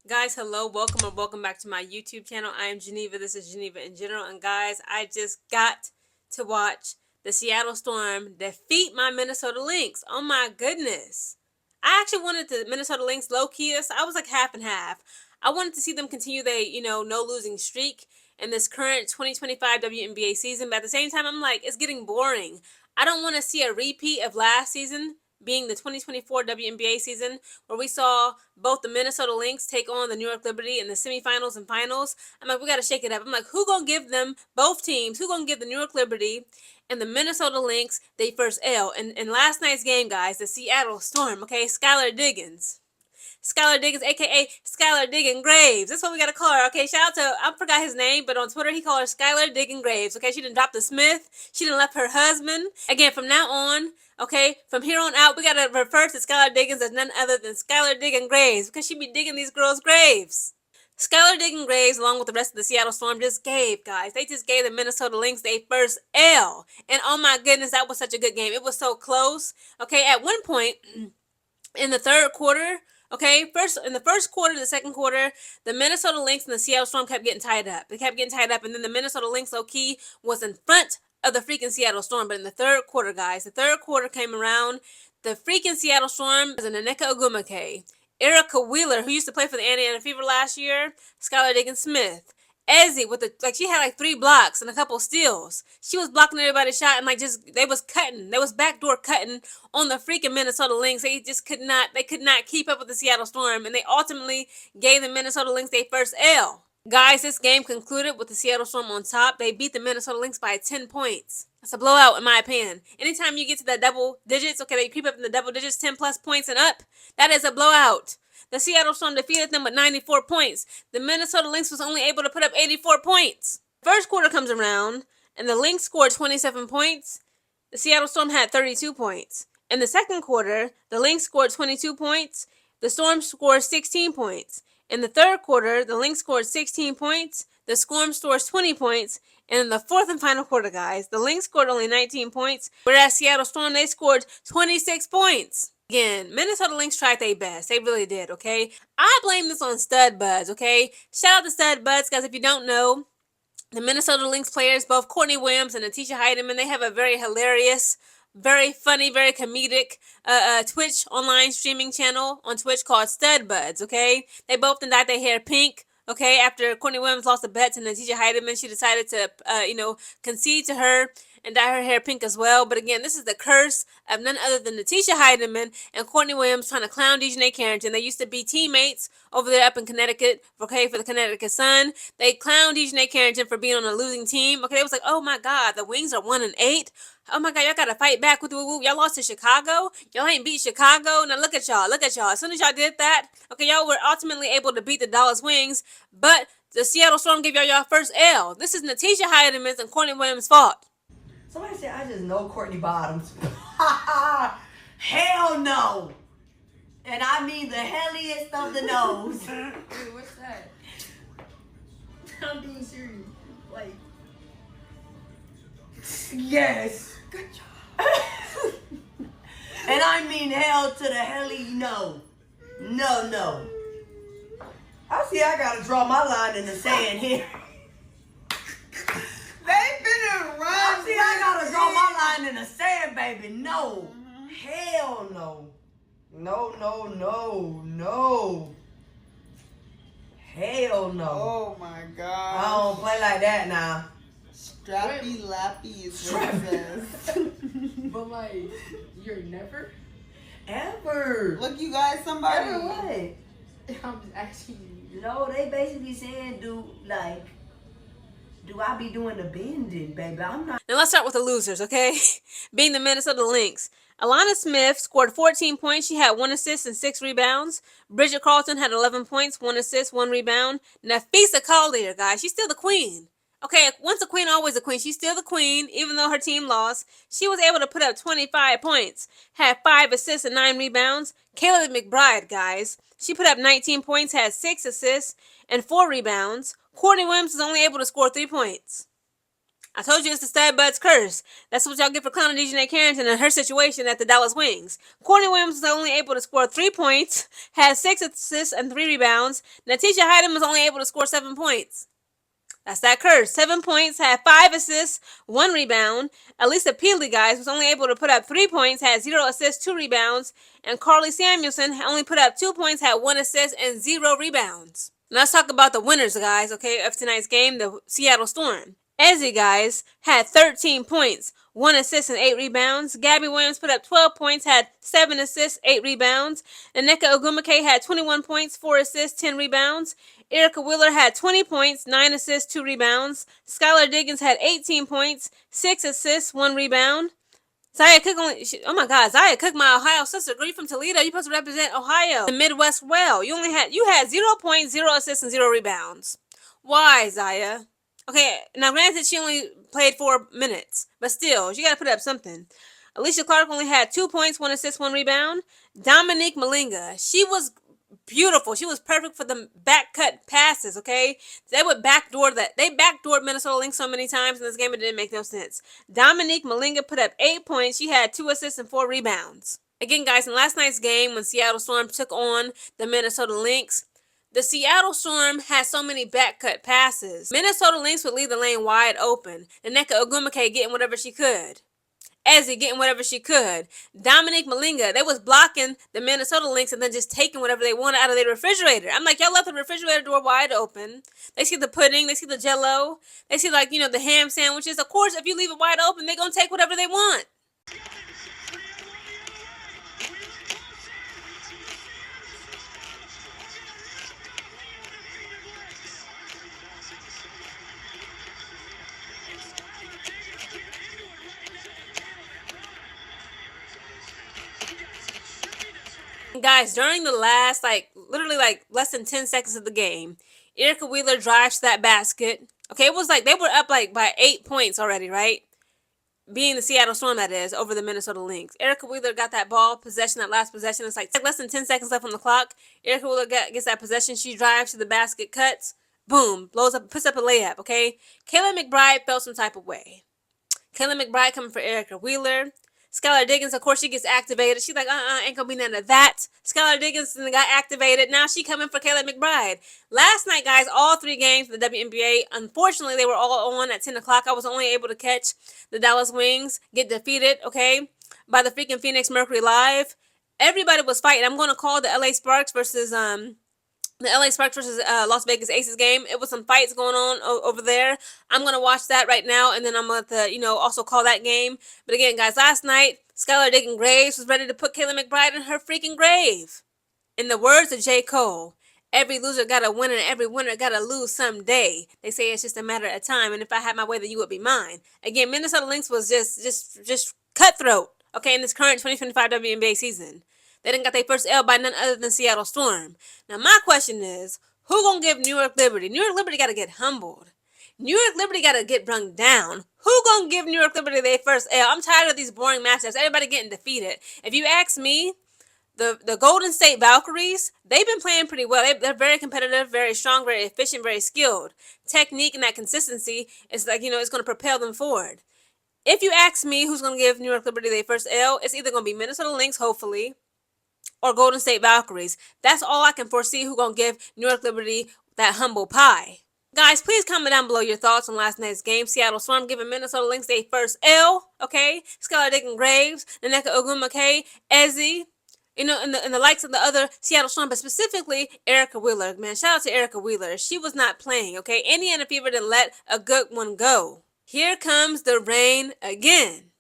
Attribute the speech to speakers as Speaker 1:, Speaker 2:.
Speaker 1: Guys, hello, welcome or welcome back to my YouTube channel. I am Geneva. This is Geneva in general. And guys, I just got to watch the Seattle Storm defeat my Minnesota Lynx. Oh my goodness. I actually wanted the Minnesota Lynx low-key. I was like half and half. I wanted to see them continue their, no losing streak in this current 2025 WNBA season. But at the same time, I'm like, it's getting boring. I don't want to see a repeat of last season, being the 2024 WNBA season, where we saw both the Minnesota Lynx take on the New York Liberty in the semifinals and finals. I'm like, we got to shake it up. I'm like, who gonna give them, both teams, who gonna give the New York Liberty and the Minnesota Lynx their first L? And in last night's game, guys, the Seattle Storm, okay, Skylar Diggins, aka Skylar Diggins Graves. That's what we gotta call her. Okay, shout out to, I forgot his name, but on Twitter he called her Skylar Diggins Graves. Okay, she didn't drop the Smith. She didn't left her husband. Again, from now on, okay, from here on out, we gotta refer to Skylar Diggins as none other than Skylar Diggins Graves, because she be digging these girls' graves. Skylar Diggins Graves, along with the rest of the Seattle Storm, just gave the Minnesota Lynx their first L. And oh my goodness, that was such a good game. It was so close. Okay, at one point in the third quarter, okay, in the first quarter, the second quarter, the Minnesota Lynx and the Seattle Storm kept getting tied up. They kept getting tied up, and then the Minnesota Lynx, low-key, was in front of the freaking Seattle Storm. But in the third quarter, guys, the third quarter came around, the freaking Seattle Storm was an Aneka Ogumake, Erica Wheeler, who used to play for the Indiana Fever last year, Skylar Diggins Smith, Ezzy with she had like 3 blocks and a couple steals. She was blocking everybody's shot, and they was backdoor cutting on the freaking Minnesota Lynx. They could not keep up with the Seattle Storm, and they ultimately gave the Minnesota Lynx their first L. Guys, this game concluded with the Seattle Storm on top. They beat the Minnesota Lynx by 10 points. That's a blowout in my opinion. Anytime you get to the double digits, okay, they creep up in the double digits, 10 plus points and up, that is a blowout. The Seattle Storm defeated them with 94 points. The Minnesota Lynx was only able to put up 84 points. First quarter comes around, and the Lynx scored 27 points. The Seattle Storm had 32 points. In the second quarter, the Lynx scored 22 points. The Storm scored 16 points. In the third quarter, the Lynx scored 16 points. The Storm scores 20 points. And in the fourth and final quarter, guys, the Lynx scored only 19 points, whereas Seattle Storm, they scored 26 points. Again, Minnesota Lynx tried their best. They really did, okay? I blame this on Stud Buds, okay? Shout out to Stud Buds, guys. If you don't know, the Minnesota Lynx players, both Courtney Williams and Natiesha Heidemann, they have a very hilarious, very funny, very comedic Twitch online streaming channel on Twitch called Stud Buds, okay? They both dyed their hair pink. Okay, after Courtney Williams lost a bet to Natiesha Heidemann, she decided to, concede to her and dye her hair pink as well. But again, this is the curse of none other than Natiesha Heidemann and Courtney Williams trying to clown Dejanay Carrington. They used to be teammates over there up in Connecticut, okay, for the Connecticut Sun. They clowned Dejanay Carrington for being on a losing team. Okay, they was like, oh my God, the Wings are 1-8. Oh my God, y'all gotta fight back. Y'all lost to Chicago. Y'all ain't beat Chicago. Now look at y'all. As soon as y'all did that, okay, y'all were ultimately able to beat the Dallas Wings, but the Seattle Storm gave y'all first L. This is Natiesha Heidemann's and Courtney Williams' fault.
Speaker 2: Somebody said I just know Courtney Bottoms. Hell no. And I mean the helliest of the nose.
Speaker 3: Wait, what's that?
Speaker 2: I'm being serious. Like, yes.
Speaker 3: Good job.
Speaker 2: And I mean hell to the helly no. No. I see I gotta draw my line in the sand here.
Speaker 3: They finna run.
Speaker 2: I see I gotta draw my line in the sand, baby. No. Hell no. No. Hell no.
Speaker 3: Oh my God.
Speaker 2: I don't play like that now.
Speaker 3: Strappy lappy is what it says.
Speaker 4: But like, you're never?
Speaker 2: Ever.
Speaker 3: Look, you guys, somebody.
Speaker 2: Ever what?
Speaker 4: I'm just asking you.
Speaker 2: No, they basically saying do I be doing the bending, baby? I'm not.
Speaker 1: Now let's start with the losers, okay? Being the Minnesota Lynx. Alana Smith scored 14 points. She had 1 assist and 6 rebounds. Bridget Carlton had 11 points, 1 assist, 1 rebound. Nafisa Collier, guys, she's still the queen. Okay, once a queen, always a queen. She's still the queen, even though her team lost. She was able to put up 25 points, had 5 assists and 9 rebounds. Kayla McBride, guys, she put up 19 points, had 6 assists and 4 rebounds. Courtney Williams was only able to score 3 points. I told you it's the stud bud's curse. That's what y'all get for clowning Dejanay Carrington and her situation at the Dallas Wings. Courtney Williams was only able to score 3 points, had 6 assists and 3 rebounds. Natiesha Hyden was only able to score 7 points. That's that curse. 7 points, had 5 assists, 1 rebound. Elisa Peely, guys, was only able to put up 3 points, had 0 assists, 2 rebounds. And Carly Samuelson only put up 2 points, had 1 assist, and 0 rebounds. Now let's talk about the winners, guys, okay, of tonight's game, the Seattle Storm. Ezzy, guys, had 13 points, 1 assist and 8 rebounds. Gabby Williams put up 12 points, had 7 assists, 8 rebounds. Nneka Ogwumike had 21 points, 4 assists, 10 rebounds. Erica Wheeler had 20 points, 9 assists, 2 rebounds. Skylar Diggins had 18 points, 6 assists, 1 rebound. Zaya Cook Zaya Cook, my Ohio sister. Girl, you from Toledo. You supposed to represent Ohio, the Midwest well. You had 0 points, 0 assists, and 0 rebounds. Why, Zaya? Okay, now granted she only played 4 minutes, but still, she got to put up something. Alicia Clark only had 2 points, 1 assist, 1 rebound. Dominique Malinga, she was beautiful. She was perfect for the back cut passes, okay? They backdoored Minnesota Lynx so many times in this game it didn't make no sense. Dominique Malinga put up 8 points. She had 2 assists and 4 rebounds. Again, guys, in last night's game when Seattle Storm took on the Minnesota Lynx, the Seattle Storm had so many back cut passes. Minnesota Lynx would leave the lane wide open. Nneka Ogwumike getting whatever she could. Ezzy getting whatever she could. Dominique Malinga, they was blocking the Minnesota Lynx and then just taking whatever they wanted out of their refrigerator. I'm like, y'all left the refrigerator door wide open. They see the pudding, they see the jello, they see the ham sandwiches. Of course, if you leave it wide open, they're going to take whatever they want. Guys, during the last, literally less than 10 seconds of the game, Erica Wheeler drives to that basket. Okay, it was like they were up by 8 points already, right? Being the Seattle Storm, that is, over the Minnesota Lynx. Erica Wheeler got that ball possession, that last possession. It's like less than 10 seconds left on the clock. Erica Wheeler gets that possession. She drives to the basket, cuts, boom, blows up, puts up a layup, okay? Kayla McBride felt some type of way. Kayla McBride coming for Erica Wheeler. Skylar Diggins, of course, she gets activated. She's like, ain't gonna be none of that. Skylar Diggins got activated. Now she coming for Kayla McBride. Last night, guys, all 3 games for the WNBA, unfortunately, they were all on at 10 o'clock. I was only able to catch the Dallas Wings get defeated, okay, by the freaking Phoenix Mercury live. Everybody was fighting. I'm going to call the LA Sparks versus Las Vegas Aces game. It was some fights going on over there. I'm going to watch that right now, and then I'm going to, also call that game. But again, guys, last night, Skylar Diggins Graves was ready to put Kayla McBride in her freaking grave. In the words of J. Cole, every loser got to win and every winner got to lose someday. They say it's just a matter of time, and if I had my way, then you would be mine. Again, Minnesota Lynx was just cutthroat, okay, in this current 2025 WNBA season. They didn't got their first L by none other than Seattle Storm. Now, my question is, who gonna give New York Liberty? New York Liberty got to get humbled. New York Liberty got to get brung down. Who gonna give New York Liberty their first L? I'm tired of these boring matchups. Everybody getting defeated. If you ask me, the Golden State Valkyries, they've been playing pretty well. They're very competitive, very strong, very efficient, very skilled. Technique and that consistency is it's going to propel them forward. If you ask me who's going to give New York Liberty their first L, it's either going to be Minnesota Lynx, hopefully, or Golden State Valkyries. That's all I can foresee who gonna give New York Liberty that humble pie. Guys, please comment down below your thoughts on last night's game. Seattle Storm giving Minnesota Lynx their first L, okay? Skylar Diggins Graves, Nneka Ogwumike, Ezzy, and the likes of the other Seattle Storm, but specifically Erica Wheeler. Man, shout out to Erica Wheeler. She was not playing, okay? Indiana Fever didn't let a good one go. Here comes the rain again.